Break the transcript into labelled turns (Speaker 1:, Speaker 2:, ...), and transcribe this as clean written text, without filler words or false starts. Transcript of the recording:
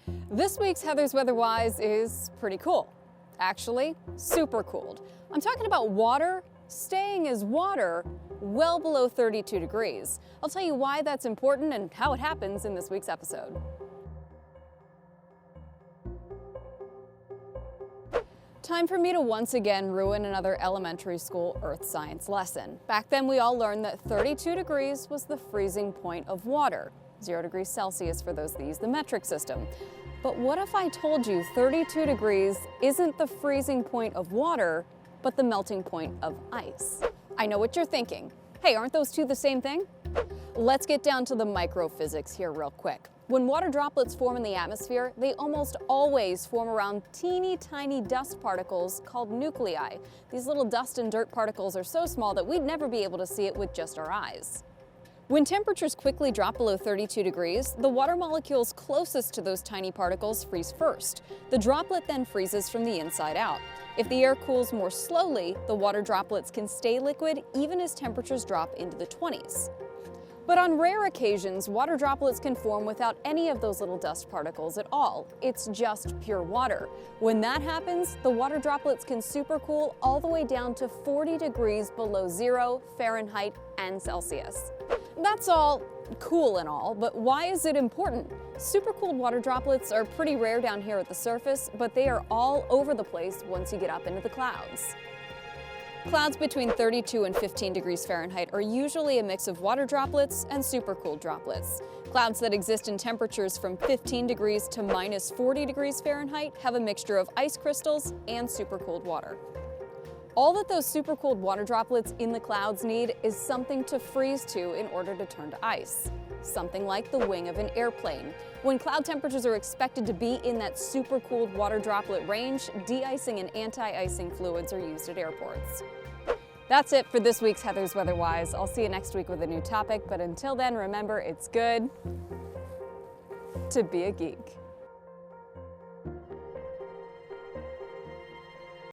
Speaker 1: This week's Heather's Weather Wise is pretty cool. Actually, super cooled. I'm talking about water staying as water well below 32 degrees. I'll tell you why that's important and how it happens in this week's episode. Time for me to once again ruin another elementary school earth science lesson. Back then we all learned that 32 degrees was the freezing point of water. 0 degrees Celsius for those that use the metric system. But what if I told you 32 degrees isn't the freezing point of water, but the melting point of ice? I know what you're thinking. Hey, aren't those two the same thing? Let's get down to the microphysics here real quick. When water droplets form in the atmosphere, they almost always form around teeny tiny dust particles called nuclei. These little dust and dirt particles are so small that we'd never be able to see it with just our eyes. When temperatures quickly drop below 32 degrees, the water molecules closest to those tiny particles freeze first. The droplet then freezes from the inside out. If the air cools more slowly, the water droplets can stay liquid even as temperatures drop into the 20s. But on rare occasions, water droplets can form without any of those little dust particles at all. It's just pure water. When that happens, the water droplets can supercool all the way down to 40 degrees below zero Fahrenheit and Celsius. That's all cool and all, but why is it important? Supercooled water droplets are pretty rare down here at the surface, but they are all over the place once you get up into the clouds. Clouds between 32 and 15 degrees Fahrenheit are usually a mix of water droplets and supercooled droplets. Clouds that exist in temperatures from 15 degrees to minus 40 degrees Fahrenheit have a mixture of ice crystals and supercooled water. All that those supercooled water droplets in the clouds need is something to freeze to in order to turn to ice. Something like the wing of an airplane. When cloud temperatures are expected to be in that supercooled water droplet range, de-icing and anti-icing fluids are used at airports. That's it for this week's Heather's Weather Wise. I'll see you next week with a new topic, but until then, remember, it's good to be a geek.